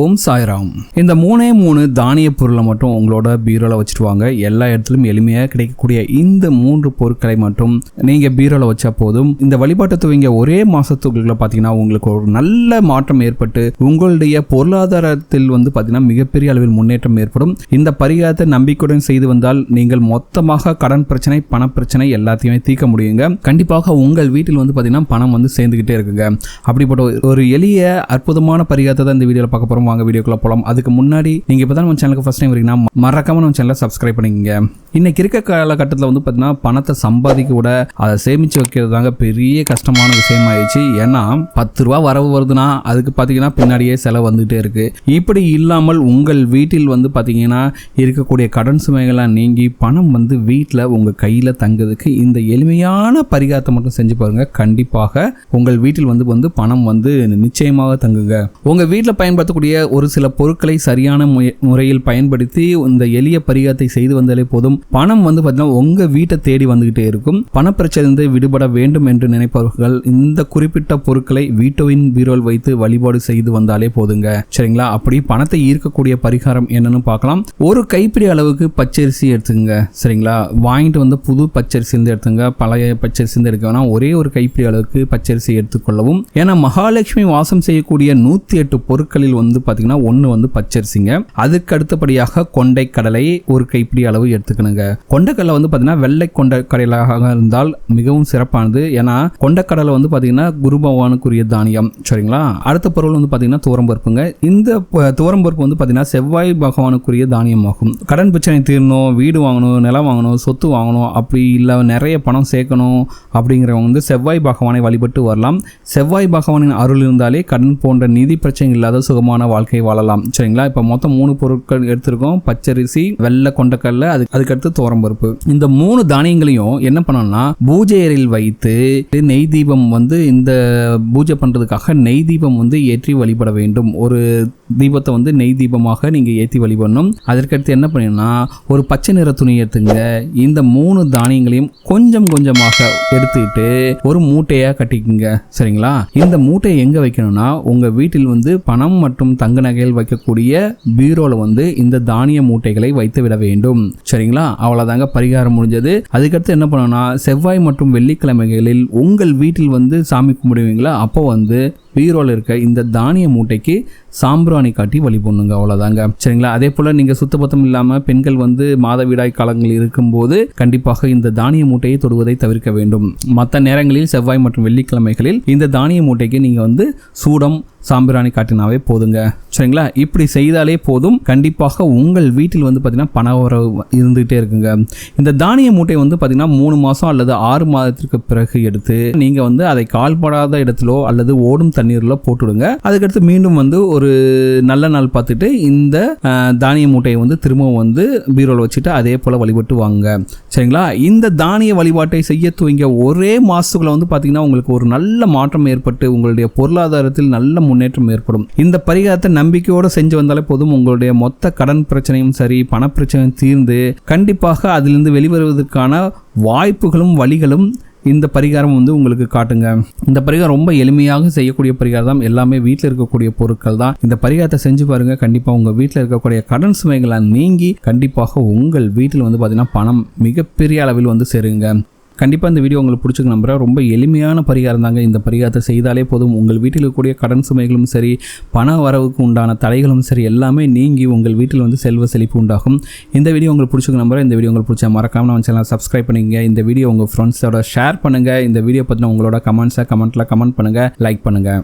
ஓம் சாய்ராம். இந்த மூணு தானிய பொருளை மட்டும் உங்களோட பீரோல வச்சுட்டு வாங்க. எல்லா இடத்துலையும் எளிமையாக கிடைக்கக்கூடிய இந்த 3 பொருட்களை மட்டும் நீங்க பீரோல வச்சா போதும். இந்த வழிபாட்டை துவங்க ஒரே மாசத்துக்குள்ள பாத்தீங்கன்னா உங்களுக்கு ஒரு நல்ல மாற்றம் ஏற்பட்டு உங்களுடைய பொருளாதாரத்தில் பாத்தீங்கன்னா மிகப்பெரிய அளவில் முன்னேற்றம் ஏற்படும். இந்த பரிகாரத்தை நம்பிக்கையுடன் செய்து வந்தால் நீங்கள் மொத்தமாக கடன் பிரச்சனை, பண பிரச்சனை எல்லாத்தையுமே தீர்க்க முடியுங்க. கண்டிப்பாக உங்கள் வீட்டில் பாத்தீங்கன்னா பணம் சேர்ந்துகிட்டே இருக்குங்க. அப்படிப்பட்ட ஒரு எளிய அற்புதமான பரிகாரத்தை தான் இந்த வீடியோல பார்க்க போறோம். வாங்க வீடியோக்குள்ள போலாம். அதுக்கு முன்னாடி நீங்க இப்பதான் நம்ம சேனலுக்கு ஃபர்ஸ்ட் டைம் வரீங்கன்னா மறக்காம நம்ம சேனலை சப்ஸ்கிரைப் பண்ணிக்கங்க. இன்னைக்கு இருக்க காலகட்டத்தில் பாத்தீங்கன்னா பணத்தை சம்பாதிக்க கூட அதை சேமிச்சு வைக்கிறதாங்க பெரிய கஷ்டமான விஷயம் ஆயிடுச்சு. ஏன்னா 10 ரூபா வரவு வருதுன்னா அதுக்கு பாத்தீங்கன்னா பின்னாடியே செலவு வந்துகிட்டே இருக்கு. இப்படி இல்லாமல் உங்கள் வீட்டில் பாத்தீங்கன்னா இருக்கக்கூடிய கடன் சுமைகள்லாம் நீங்கி பணம் வீட்டில் உங்க கையில தங்குறதுக்கு இந்த எளிமையான பரிகாரத்தை மட்டும் செஞ்சு பாருங்க. கண்டிப்பாக உங்கள் வீட்டில் பணம் நிச்சயமாக தங்குங்க. உங்க வீட்டில் பயன்படுத்தக்கூடிய ஒரு சில பொருட்களை சரியான முறையில் பயன்படுத்தி இந்த எளிய பரிகாரத்தை செய்து வந்தாலே போதும். பணம் பாத்தீங்கன்னா உங்க வீட்டை தேடி வந்துகிட்டே இருக்கும். பணப்பிரச்சனை விடுபட வேண்டும் என்று நினைப்பவர்கள் இந்த குறிப்பிட்ட பொருட்களை வீட்டோவின் பீரோல் வைத்து வழிபாடு செய்து வந்தாலே போதுங்க. சரிங்களா? அப்படி பணத்தை ஈர்க்கக்கூடிய பரிகாரம் என்னன்னு பார்க்கலாம். ஒரு கைப்பிடி அளவுக்கு பச்சரிசி எடுத்துங்க. சரிங்களா? வாங்கிட்டு புது பச்சரிசி எடுத்துங்க. பழைய பச்சரிசி எடுக்க வேணாம். ஒரே ஒரு கைப்பிடி அளவுக்கு பச்சரிசி எடுத்துக்கொள்ளவும். ஏன்னா மகாலட்சுமி வாசம் செய்யக்கூடிய 108 பொருட்களில் பாத்தீங்கன்னா ஒன்னு பச்சரிசிங்க. அதுக்கு அடுத்தபடியாக கொண்டை கடலை ஒரு கைப்பிடி அளவு எடுத்துக்கணுங்க. கொண்டைக்கடலை பாத்தீங்கன்னா வெள்ளை கொண்டைக்கடலாக இருந்தால் மிகவும் சிறப்பானது. ஏன்னா கொண்டைக்கடலை பாத்தீங்கன்னா குரு பகவானுக்குரிய தானியம். சரிங்களா? அடுத்த பொருள் பாத்தீங்கன்னா துவரம்பருப்புங்க. இந்த துவரம்பருப்பு பாத்தீங்கன்னா செவ்வாய் பகவானுக்குரிய தானியம் ஆகும். கடன் பிரச்சனை தீரணும், வீடு வாங்கணும், நிலம் வாங்கணும், சொத்து வாங்கணும், அப்படி இல்ல நிறைய பணம் சேர்க்கணும் அப்படிங்கிறவங்க செவ்வாய் பகவானை வழிபட்டு வரலாம். செவ்வாய் பகவானின் அருள் இருந்தாலே கடன் போன்ற நிதி பிரச்சனை இல்லாத சுகமான வாழ்க்கை வாழலாம். சரிங்களா? இப்ப மொத்தம் 3 பொருட்கள் எடுத்திருக்கோம். பச்சரிசி, வெள்ளை கொண்டைக்கடலை, அதுக்கடுத்து துவரம்பருப்பு. இந்த 3 தானியங்களையும் என்ன பண்ணணும்னா பூஜை அறையில் வைத்து நெய் தீபம் இந்த பூஜை பண்றதுக்காக நெய் தீபம் ஏற்றி வழிபட வேண்டும். ஒரு தீபத்தை நெய் தீபமாக நீங்க ஏற்றி வழிபடணும். அதற்கடுத்து என்ன பண்ணணும்னா ஒரு பச்சை நிற துணி எடுத்துங்க. இந்த 3 தானியங்களையும் கொஞ்சம் கொஞ்சமாக எடுத்துக்கிட்டு ஒரு மூட்டையா கட்டிக்குங்க. சரிங்களா? இந்த மூட்டையை எங்க வைக்கணும்னா உங்க வீட்டில் பணம் மற்றும் தங்க நகைகள் வைக்கக்கூடிய பீரோல இந்த தானிய மூட்டைகளை வைத்து விட வேண்டும். சரிங்களா? அவ்வளவுதாங்க, பரிகாரம் முடிஞ்சது. அதுக்கடுத்து என்ன பண்ணணும்னா செவ்வாய் மற்றும் வெள்ளிக்கிழமைகளில் உங்கள் வீட்டில் சாமி கும்பிடுவீங்களா, அப்போ பீரோல இருக்க இந்த தானிய மூட்டைக்கு சாம்பிராணி காட்டி வழிபண்ணுங்க. அவ்வளவுதாங்க. சரிங்களா? அதே போல நீங்க சுத்தபத்தம் இல்லாம பெண்கள் மாதவிடாய் காலங்கள் இருக்கும்போது கண்டிப்பாக இந்த தானிய மூட்டையை தொடுவதை தவிர்க்க வேண்டும். மற்ற நேரங்களில் செவ்வாய் மற்றும் வெள்ளிக்கிழமைகளில் இந்த தானிய மூட்டைக்கு நீங்க சூடம் சாம்பிராணி காட்டினாவே போதுங்க. சரிங்களா? இப்படி செய்தாலே போதும். கண்டிப்பாக உங்கள் வீட்டில் பாத்தீங்கன்னா பண வரவு இருந்துகிட்டே இருக்குங்க. இந்த தானிய மூட்டை பாத்தீங்கன்னா 3 மாசம் அல்லது 6 மாதத்திற்கு பிறகு எடுத்து நீங்க அதை கால்படாத இடத்திலோ அல்லது ஓடும் தண்ணீர்ல போட்டுடுங்க. அதுக்கடுத்து மீண்டும் ஒரு நல்ல நாள் பார்த்துட்டு இந்த தானிய மூட்டையை திரும்பவும் பீரோல வச்சுட்டு அதே போல வழிபட்டு வாங்க. சரிங்களா? இந்த தானிய வழிபாட்டை செய்ய துவங்க ஒரே மாசத்துக்குள்ள பாத்தீங்கன்னா உங்களுக்கு ஒரு நல்ல மாற்றம் ஏற்பட்டு உங்களுடைய பொருளாதாரத்தில் நல்ல முன்னேற்றம் ஏற்படும். இந்த பரிகாரத்தை நம்பிக்கையோடு செஞ்சு வந்தாலே போதும். உங்களுடைய மொத்த கடன் பிரச்சனையும் சரி, பண பிரச்சனையும் தீர்ந்து கண்டிப்பாக அதிலிருந்து வெளிவருவதற்கான வாய்ப்புகளும் வழிகளும் இந்த பரிகாரம் உங்களுக்கு காட்டுங்க. இந்த பரிகாரம் ரொம்ப எளிமையாக செய்யக்கூடிய பரிகாரம் தான். எல்லாமே வீட்டில் இருக்கக்கூடிய பொருட்கள் தான். இந்த பரிகாரத்தை செஞ்சு பாருங்க. கண்டிப்பா உங்க வீட்டில் இருக்கக்கூடிய கடன் சுமைகளை நீங்கி கண்டிப்பாக உங்கள் வீட்டில் பாத்தீங்கன்னா பணம் மிகப்பெரிய அளவில் சேருங்க. கண்டிப்பாக இந்த வீடியோ உங்களுக்கு பிடிச்சிருக்கு நம்புறேன். ரொம்ப எளிமையான பரிகாரம் தாங்க. இந்த பரிகாரத்தை செய்தாலே போதும். உங்கள் வீட்டில் இருக்கக்கூடிய கடன் சுமைகளும் சரி, பண வரவுக்கு உண்டான தடைகளும் சரி எல்லாமே நீங்கி உங்கள் வீட்டில் செல்வ செழிப்பு உண்டாகும். இந்த வீடியோ உங்களுக்கு பிடிச்சிருக்கு நம்புறேன். இந்த வீடியோ உங்களுக்கு பிடிச்சா மறக்காம நம்ம சேனலை சப்ஸ்கிரைப் பண்ணிக்கங்க. இந்த வீடியோ உங்கள் ஃப்ரெண்ட்ஸோட ஷேர் பண்ணுங்க. இந்த வீடியோ பற்றின உங்களோட கமெண்ட்ஸை கமெண்ட்ல கமெண்ட் பண்ணுங்க, லைக் பண்ணுங்க.